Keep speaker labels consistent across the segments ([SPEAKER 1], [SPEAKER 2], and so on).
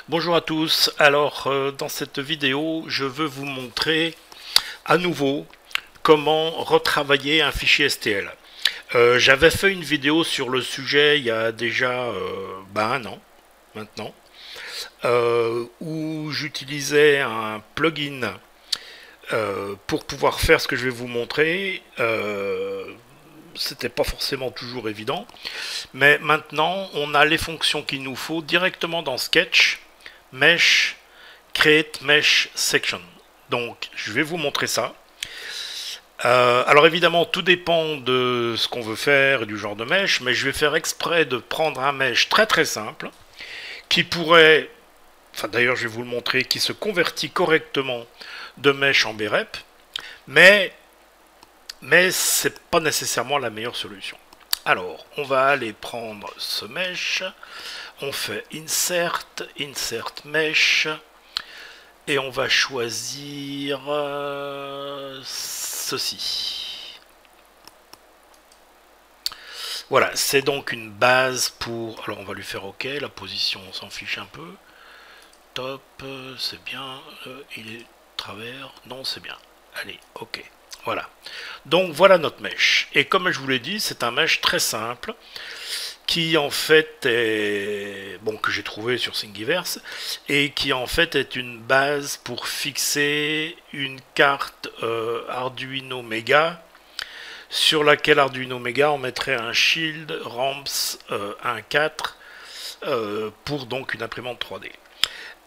[SPEAKER 1] Bonjour à tous, alors dans cette vidéo je veux vous montrer à nouveau comment retravailler un fichier STL. J'avais fait une vidéo sur le sujet il y a déjà un an maintenant, où j'utilisais un plugin pour pouvoir faire ce que je vais vous montrer. C'était pas forcément toujours évident, mais maintenant on a les fonctions qu'il nous faut directement dans Sketch, Mesh, Create Mesh Section. Donc je vais vous montrer ça. Alors évidemment tout dépend de ce qu'on veut faire et du genre de mesh, mais je vais faire exprès de prendre un mesh très très simple qui pourrait, enfin d'ailleurs je vais vous le montrer, qui se convertit correctement de mesh en BREP, mais c'est pas nécessairement la meilleure solution. Alors on va aller prendre ce mesh, on fait Insert, Insert Mesh, et on va choisir ceci. Voilà, c'est donc une base pour... Alors on va lui faire OK, la position on s'en fiche un peu. Top, c'est bien, il est travers, non c'est bien. Allez, OK, voilà. Donc voilà notre mesh. Et comme je vous l'ai dit, c'est un mesh très simple qui en fait est, bon, que j'ai trouvé sur Thingiverse, et qui en fait est une base pour fixer une carte Arduino Mega, sur laquelle Arduino Mega on mettrait un shield ramps 1.4 pour donc une imprimante 3D.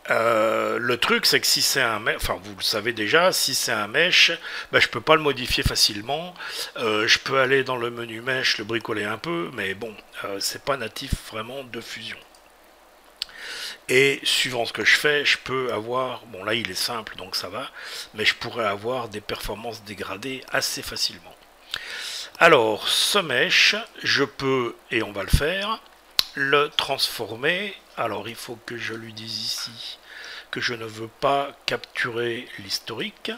[SPEAKER 1] Le truc c'est que si c'est un mesh, enfin vous le savez déjà, si c'est un mesh, je peux pas le modifier facilement. Je peux aller dans le menu mesh, le bricoler un peu, mais bon, c'est pas natif vraiment de Fusion. Et suivant ce que je fais, je peux avoir, bon là il est simple donc ça va, mais je pourrais avoir des performances dégradées assez facilement. Alors ce mesh, je peux, et on va le faire, le transformer. Alors il faut que je lui dise ici que je ne veux pas capturer l'historique,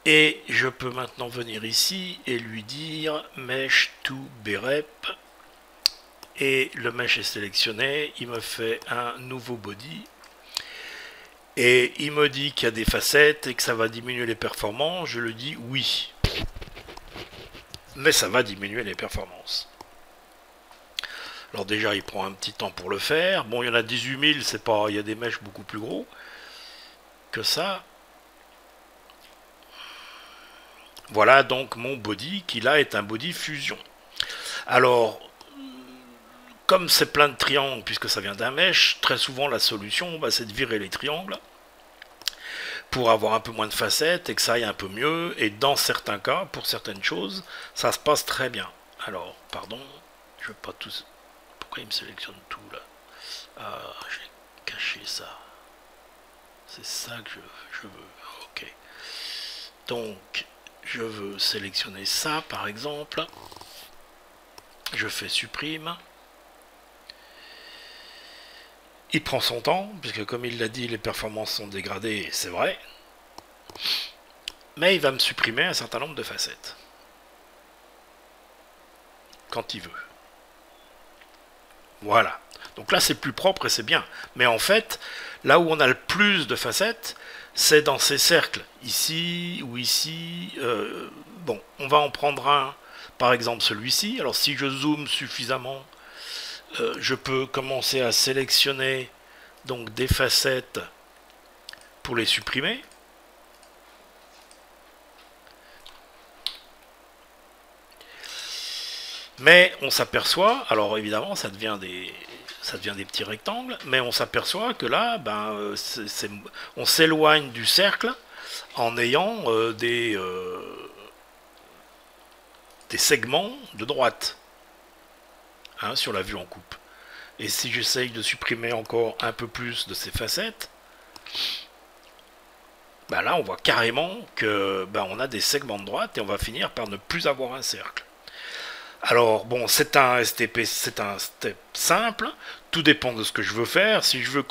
[SPEAKER 1] et je peux maintenant venir ici et lui dire mesh to brep, et le mesh est sélectionné, il me fait un nouveau body et il me dit qu'il y a des facettes et que ça va diminuer les performances. Je lui dis oui, mais ça va diminuer les performances. Alors déjà il prend un petit temps pour le faire. Bon, il y en a 18 000, c'est pas, il y a des meshs beaucoup plus gros que ça. Voilà donc mon body qui là est un body fusion. Alors comme c'est plein de triangles puisque ça vient d'un mesh, très souvent la solution c'est de virer les triangles pour avoir un peu moins de facettes et que ça aille un peu mieux. Et dans certains cas, pour certaines choses, ça se passe très bien. Alors pardon, je veux pas tous. Pourquoi il me sélectionne tout là? Ah, j'ai caché ça. C'est ça que je veux. Ok. Donc, je veux sélectionner ça par exemple. Je fais supprime. Il prend son temps, puisque comme il l'a dit, les performances sont dégradées, c'est vrai. Mais il va me supprimer un certain nombre de facettes. Quand il veut. Voilà. Donc là c'est plus propre et c'est bien. Mais en fait, là où on a le plus de facettes, c'est dans ces cercles. Ici ou ici. Bon, on va en prendre un, par exemple celui-ci. Alors si je zoome suffisamment, je peux commencer à sélectionner donc des facettes pour les supprimer. Mais on s'aperçoit, alors évidemment ça devient des petits rectangles, mais on s'aperçoit que là, on s'éloigne du cercle en ayant des segments de droite, hein, sur la vue en coupe. Et si j'essaye de supprimer encore un peu plus de ces facettes, là on voit carrément que on a des segments de droite et on va finir par ne plus avoir un cercle. Alors bon, c'est un STP, c'est un step simple, tout dépend de ce que je veux faire. Si je veux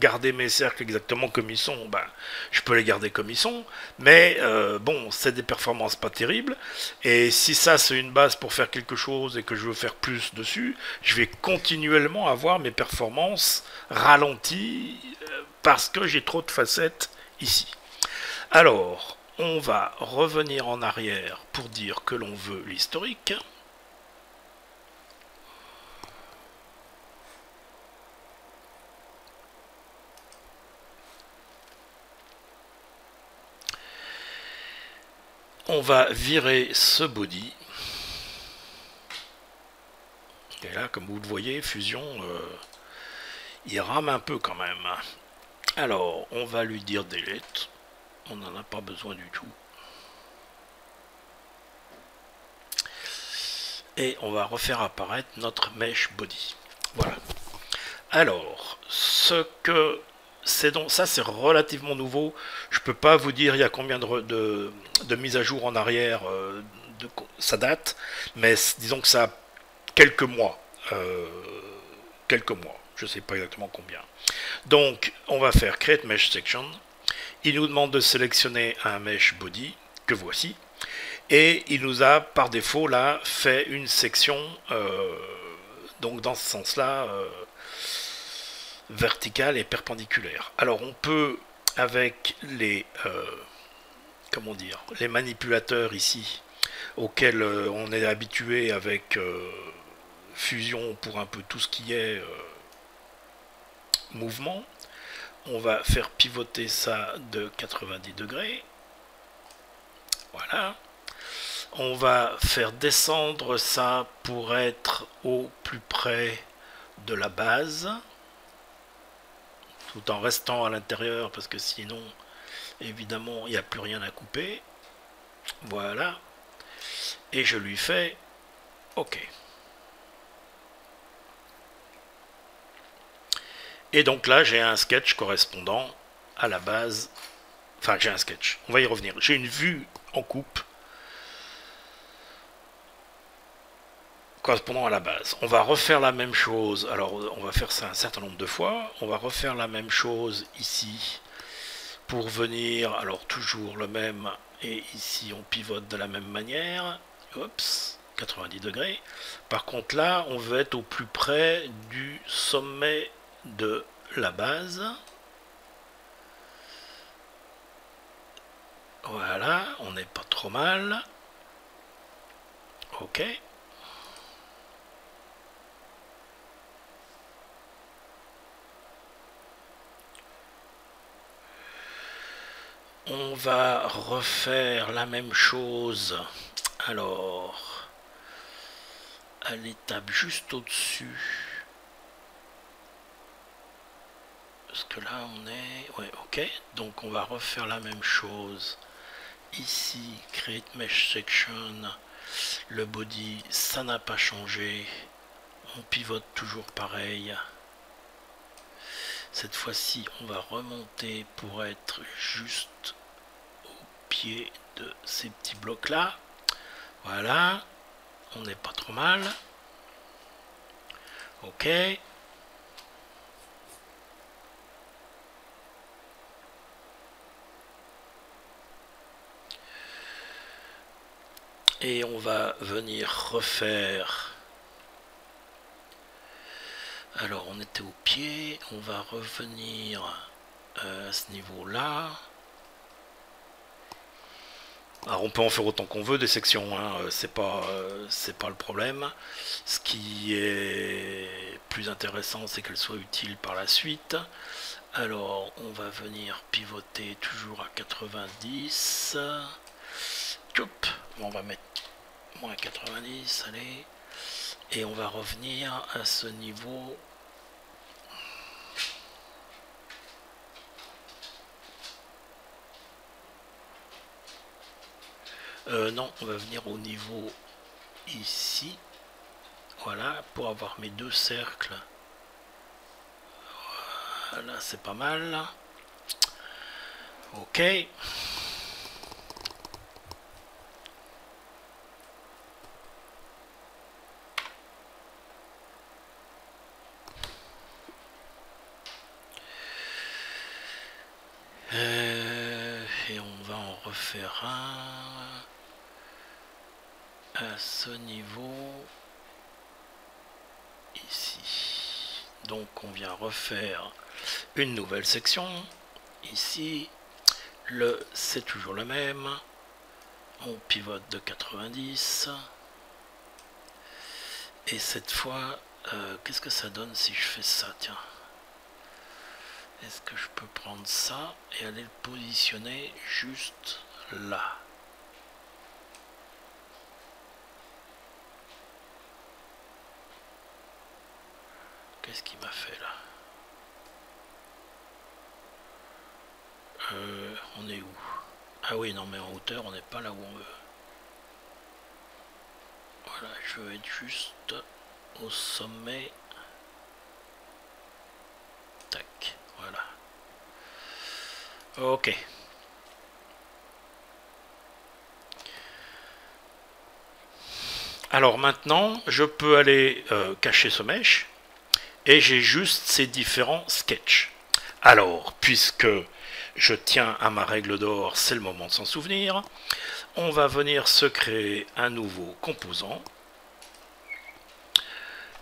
[SPEAKER 1] garder mes cercles exactement comme ils sont, ben, je peux les garder comme ils sont, mais bon, c'est des performances pas terribles, et si ça c'est une base pour faire quelque chose et que je veux faire plus dessus, je vais continuellement avoir mes performances ralenties parce que j'ai trop de facettes ici. Alors, on va revenir en arrière pour dire que l'on veut l'historique. On va virer ce body. Et là, comme vous le voyez, Fusion, il rame un peu quand même. Alors, on va lui dire delete. On n'en a pas besoin du tout. Et on va refaire apparaître notre mesh body. Voilà. Alors, ce que c'est donc ça, c'est relativement nouveau. Je peux pas vous dire il y a combien de mises à jour en arrière, ça date, mais disons que ça a quelques mois. Quelques mois. Je sais pas exactement combien. Donc, on va faire Create Mesh Section. Il nous demande de sélectionner un mesh body, que voici. Et il nous a, par défaut, là, fait une section, donc dans ce sens-là, verticale et perpendiculaire. Alors, on peut, avec les, comment dire, les manipulateurs ici, auxquels on est habitué avec Fusion pour un peu tout ce qui est mouvement, on va faire pivoter ça de 90 degrés. Voilà. On va faire descendre ça pour être au plus près de la base, tout en restant à l'intérieur parce que sinon, évidemment, il n'y a plus rien à couper. Voilà. Et je lui fais OK. Et donc là, j'ai un sketch correspondant à la base. Enfin, j'ai un sketch. On va y revenir. J'ai une vue en coupe correspondant à la base. On va refaire la même chose. Alors, on va faire ça un certain nombre de fois. On va refaire la même chose ici pour venir. Alors, toujours le même. Et ici, on pivote de la même manière. Oups, 90 degrés. Par contre, là, on veut être au plus près du sommet de la base. Voilà, on n'est pas trop mal. OK. On va refaire la même chose. Alors, à l'étape juste au-dessus. Parce que là, on est... Ouais, OK. Donc, on va refaire la même chose. Ici, Create Mesh Section. Le body, ça n'a pas changé. On pivote toujours pareil. Cette fois-ci, on va remonter pour être juste au pied de ces petits blocs-là. Voilà. On n'est pas trop mal. OK. Et on va venir refaire. Alors, on était au pied. On va revenir à ce niveau-là. Alors on peut en faire autant qu'on veut des sections, hein, c'est pas le problème. Ce qui est plus intéressant, c'est qu'elles soient utiles par la suite. Alors on va venir pivoter toujours à 90. Bon, on va mettre moins 90, allez. Et on va revenir à ce niveau. Non, on va venir au niveau ici. Voilà, pour avoir mes deux cercles. Voilà, c'est pas mal. OK. Et on va en refaire un à ce niveau ici. Donc on vient refaire une nouvelle section ici. C'est toujours le même. On pivote de 90. Et cette fois, qu'est-ce que ça donne si je fais ça? Tiens. Est-ce que je peux prendre ça et aller le positionner juste là? Qu'est-ce qu'il m'a fait là? On est où? Ah oui, non, mais en hauteur, on n'est pas là où on veut. Voilà, je veux être juste au sommet. Tac, voilà. Ok. Alors maintenant, je peux aller cacher ce mesh et j'ai juste ces différents sketchs. Alors, puisque je tiens à ma règle d'or, c'est le moment de s'en souvenir, on va venir se créer un nouveau composant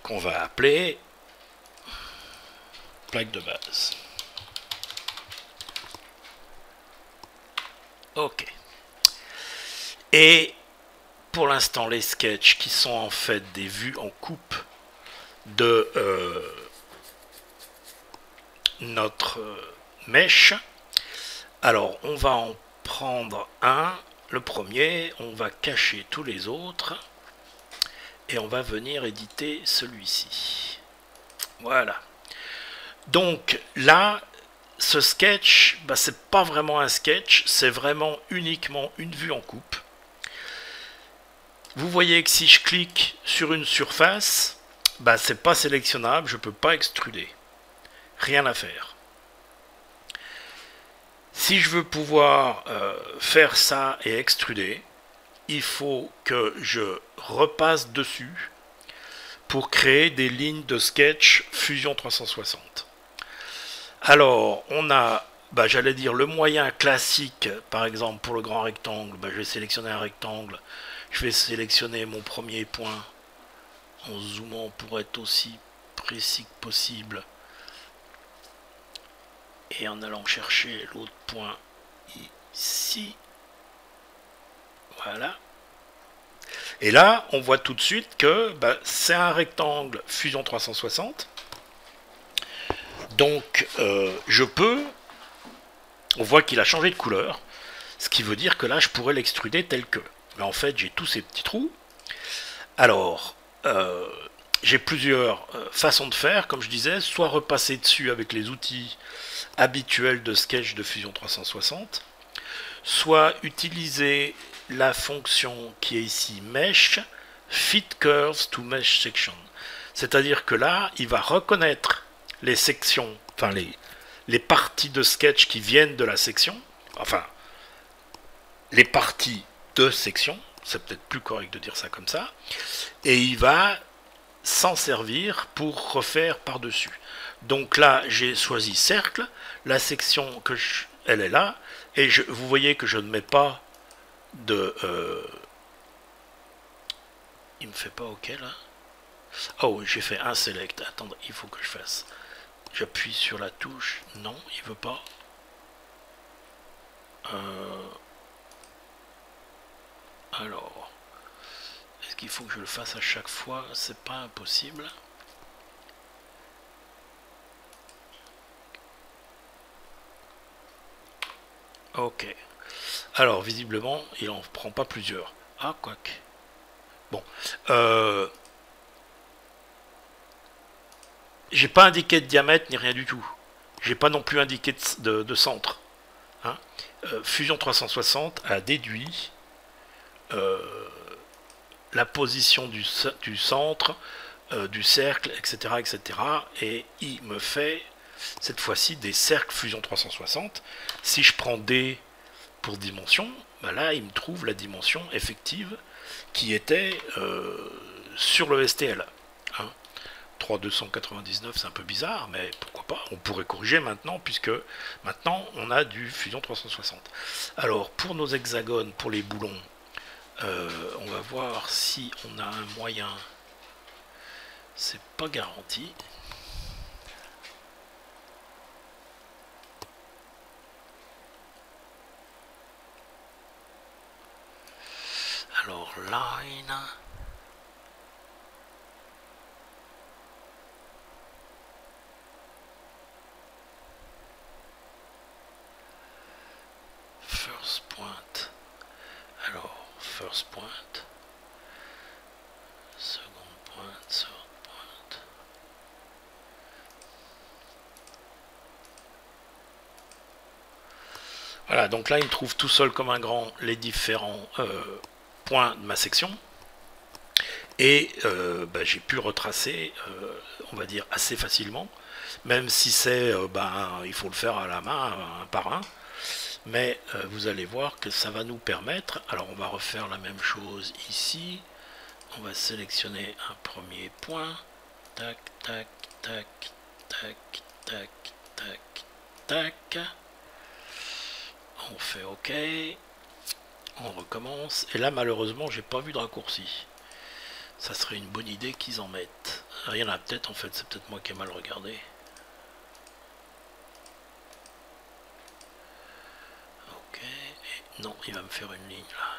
[SPEAKER 1] qu'on va appeler plaque de base. Ok. Et pour l'instant, les sketchs qui sont en fait des vues en coupe de notre mesh. Alors, on va en prendre un, le premier, on va cacher tous les autres et on va venir éditer celui-ci. Voilà. Donc là, ce sketch, bah, c'est pas vraiment un sketch, c'est vraiment uniquement une vue en coupe. Vous voyez que si je clique sur une surface, bah, c'est pas sélectionnable, je peux pas extruder. Rien à faire. Si je veux pouvoir faire ça et extruder, il faut que je repasse dessus pour créer des lignes de sketch Fusion 360. Alors, on a, bah, j'allais dire, le moyen classique, par exemple pour le grand rectangle, bah, je vais sélectionner un rectangle, je vais sélectionner mon premier point en zoomant pour être aussi précis que possible et en allant chercher l'autre point ici. Voilà. Et là, on voit tout de suite que bah, c'est un rectangle Fusion 360. Donc, je peux... On voit qu'il a changé de couleur, ce qui veut dire que là, je pourrais l'extruder tel que. Mais en fait, j'ai tous ces petits trous. Alors, j'ai plusieurs façons de faire, comme je disais, soit repasser dessus avec les outils habituels de sketch de Fusion 360, soit utiliser la fonction qui est ici Mesh, Fit Curves to Mesh Section. C'est-à-dire que là, il va reconnaître les sections, enfin les parties de sketch qui viennent de la section, enfin, les parties de section, c'est peut-être plus correct de dire ça comme ça, et il va s'en servir pour refaire par-dessus. Donc là, j'ai choisi cercle, la section elle est là, et vous voyez que je ne mets pas de... il me fait pas OK là. Oh, j'ai fait un select. Attendez, il faut que je fasse. J'appuie sur la touche. Non, il veut pas. Alors, est-ce qu'il faut que je le fasse à chaque fois? C'est pas impossible. Ok. Alors, visiblement, il en prend pas plusieurs. Ah, quoique. Bon. J'ai pas indiqué de diamètre ni rien du tout. J'ai pas non plus indiqué de centre. Hein. Fusion 360 a déduit la position du centre, du cercle, etc., etc. Et il me fait cette fois-ci des cercles Fusion 360. Si je prends D pour dimension, bah là il me trouve la dimension effective qui était sur le STL. Hein. 3299, c'est un peu bizarre, mais pourquoi pas, on pourrait corriger maintenant, puisque maintenant on a du Fusion 360. Alors pour nos hexagones, pour les boulons, on va voir si on a un moyen, c'est pas garanti. Alors line... First point. Alors, first point. Second point, third point. Voilà, donc là, il trouve tout seul comme un grand les différents points de ma section. Et j'ai pu retracer, on va dire, assez facilement. Même si c'est, il faut le faire à la main, un par un. Mais vous allez voir que ça va nous permettre, alors on va refaire la même chose ici, on va sélectionner un premier point, tac, tac, tac, tac, tac, tac, tac, on fait OK, on recommence, et là malheureusement j'ai pas vu de raccourci, ça serait une bonne idée qu'ils en mettent, il y en a peut-être en fait, c'est peut-être moi qui ai mal regardé. Non, il va me faire une ligne là.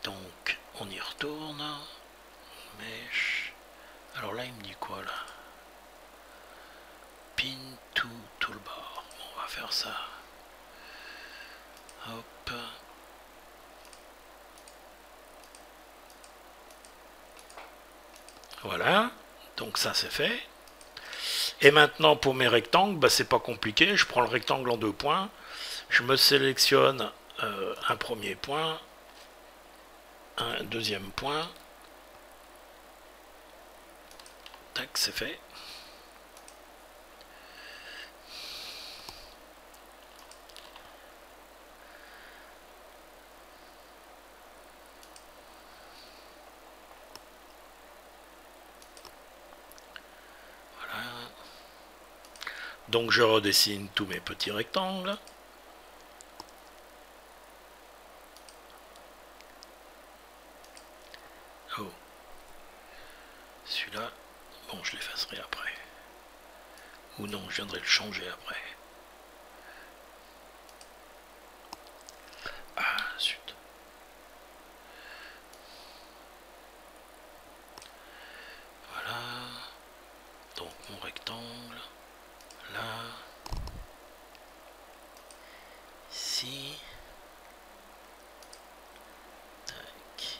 [SPEAKER 1] Donc, on y retourne. Mesh. Alors là, il me dit quoi là? Pin to toolbar. On va faire ça. Hop. Voilà. Donc ça, c'est fait. Et maintenant, pour mes rectangles, c'est pas compliqué. Je prends le rectangle en 2 points. Je me sélectionne un premier point, un deuxième point. Tac, c'est fait. Voilà. Donc je redessine tous mes petits rectangles. Oh. Celui-là, bon, je l'effacerai après. Ou non, je viendrai le changer après. Ah, zut. Voilà. Donc mon rectangle. Là. Ici. Tac.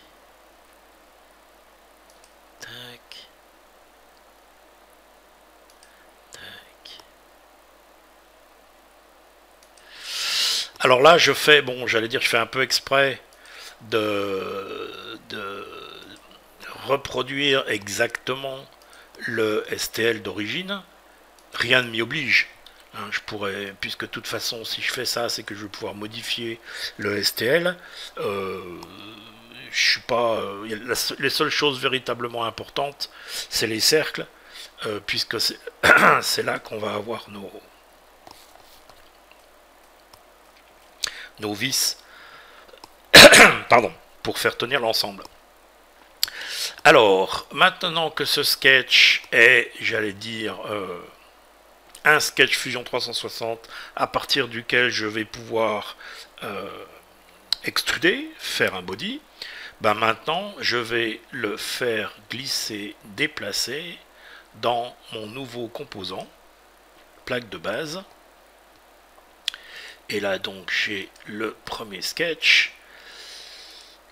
[SPEAKER 1] Tac. Tac. Alors là, je fais, bon, j'allais dire, je fais un peu exprès de reproduire exactement le STL d'origine. Rien ne m'y oblige. Hein, je pourrais, puisque de toute façon, si je fais ça, c'est que je vais pouvoir modifier le STL. Je suis pas. Les seules choses véritablement importantes, c'est les cercles, puisque c'est là qu'on va avoir nos vis, pardon, pour faire tenir l'ensemble. Alors, maintenant que ce sketch est, j'allais dire, un sketch Fusion 360 à partir duquel je vais pouvoir extruder, faire un body, maintenant je vais le faire glisser, déplacer dans mon nouveau composant, plaque de base. Et là donc j'ai le premier sketch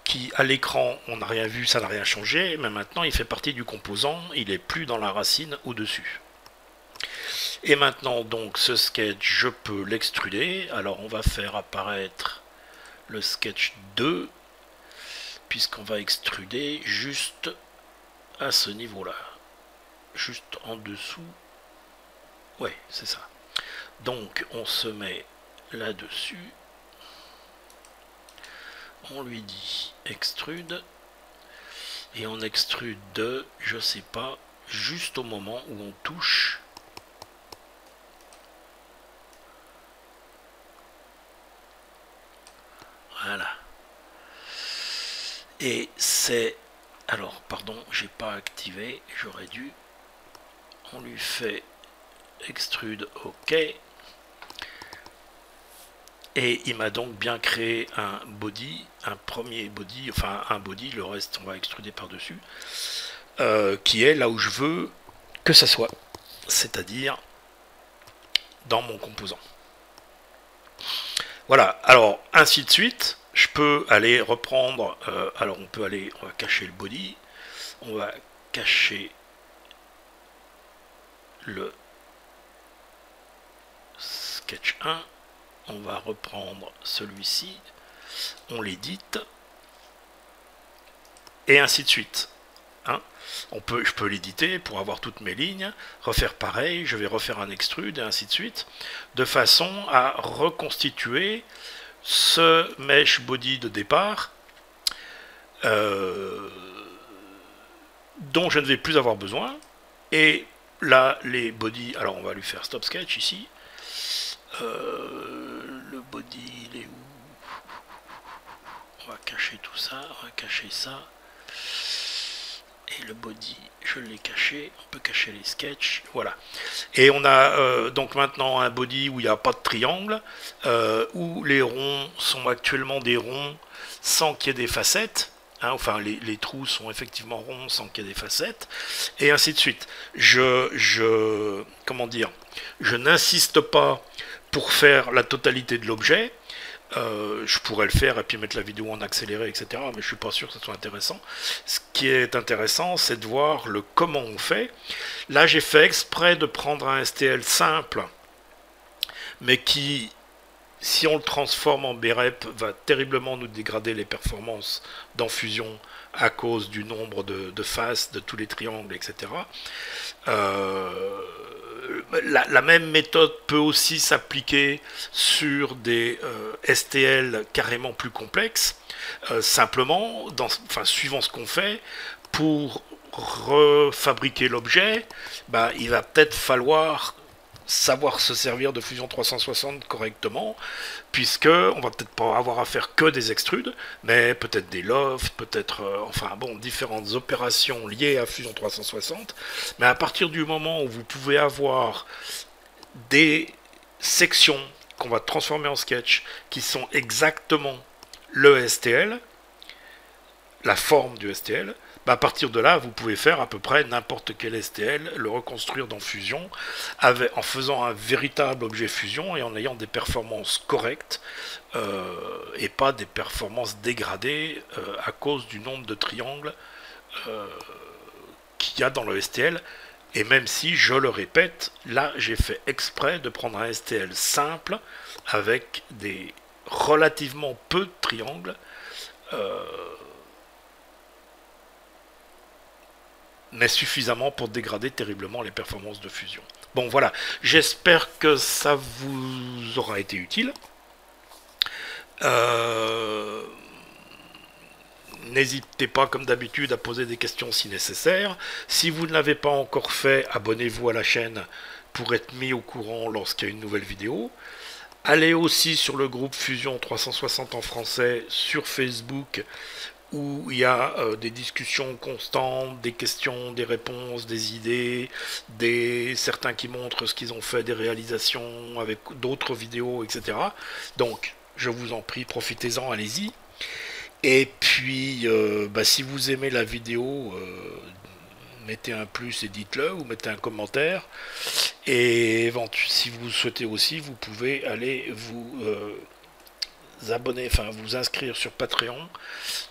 [SPEAKER 1] qui à l'écran on n'a rien vu, ça n'a rien changé, mais maintenant il fait partie du composant, il n'est plus dans la racine au-dessus. Et maintenant donc ce sketch je peux l'extruder, alors on va faire apparaître le sketch 2 puisqu'on va extruder juste à ce niveau là, juste en dessous, ouais c'est ça. Donc on se met là-dessus, on lui dit extrude, et on extrude de, je sais pas, juste au moment où on touche. Voilà. Et c'est... Alors, pardon, j'ai pas activé, j'aurais dû. On lui fait extrude, OK. Et il m'a donc bien créé un body, un premier body, enfin un body, le reste on va extruder par-dessus, qui est là où je veux que ça soit, c'est-à-dire dans mon composant. Voilà, alors ainsi de suite, je peux aller reprendre, alors on va cacher le body, on va cacher le sketch 1, on va reprendre celui-ci, on l'édite, et ainsi de suite. Hein, je peux l'éditer pour avoir toutes mes lignes, refaire pareil, je vais refaire un extrude, et ainsi de suite, de façon à reconstituer ce mesh body de départ, dont je ne vais plus avoir besoin, et là, les body, alors on va lui faire stop sketch ici, le body, il est où? On va cacher tout ça, on va cacher ça. Et le body, je l'ai caché. On peut cacher les sketchs. Voilà. Et on a donc maintenant un body où il n'y a pas de triangle, où les ronds sont actuellement des ronds sans qu'il y ait des facettes. Hein, enfin, les trous sont effectivement ronds sans qu'il y ait des facettes. Et ainsi de suite. Comment dire, je n'insiste pas pour faire la totalité de l'objet. Je pourrais le faire et puis mettre la vidéo en accéléré, etc. Mais je suis pas sûr que ce soit intéressant. Ce qui est intéressant, c'est de voir le comment on fait. Là, j'ai fait exprès de prendre un STL simple, mais qui, si on le transforme en BREP, va terriblement nous dégrader les performances dans Fusion à cause du nombre de faces de tous les triangles, etc. La même méthode peut aussi s'appliquer sur des STL carrément plus complexes, simplement, suivant ce qu'on fait, pour refabriquer l'objet, il va peut-être falloir savoir se servir de Fusion 360 correctement, puisque on va peut-être pas avoir à faire que des extrudes, mais peut-être des lofts, peut-être, différentes opérations liées à Fusion 360. Mais à partir du moment où vous pouvez avoir des sections qu'on va transformer en sketch, qui sont exactement le STL, la forme du STL, à partir de là, vous pouvez faire à peu près n'importe quel STL, le reconstruire dans Fusion, en faisant un véritable objet Fusion et en ayant des performances correctes, et pas des performances dégradées à cause du nombre de triangles qu'il y a dans le STL. Et même si, je le répète, là j'ai fait exprès de prendre un STL simple avec des relativement peu de triangles, mais suffisamment pour dégrader terriblement les performances de Fusion. Bon voilà, j'espère que ça vous aura été utile. N'hésitez pas comme d'habitude à poser des questions si nécessaire. Si vous ne l'avez pas encore fait, abonnez-vous à la chaîne pour être mis au courant lorsqu'il y a une nouvelle vidéo. Allez aussi sur le groupe Fusion 360 en français sur Facebook, où il y a des discussions constantes, des questions, des réponses, des idées, certains qui montrent ce qu'ils ont fait, des réalisations avec d'autres vidéos, etc. Donc, je vous en prie, profitez-en, allez-y. Et puis, si vous aimez la vidéo, mettez un plus et dites-le, ou mettez un commentaire. Et si vous souhaitez aussi, vous pouvez aller vous abonner, vous inscrire sur Patreon,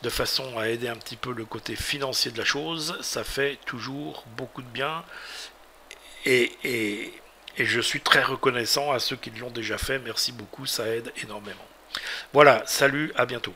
[SPEAKER 1] de façon à aider un petit peu le côté financier de la chose. Ça fait toujours beaucoup de bien. Et je suis très reconnaissant à ceux qui l'ont déjà fait. Merci beaucoup, ça aide énormément. Voilà, salut, à bientôt.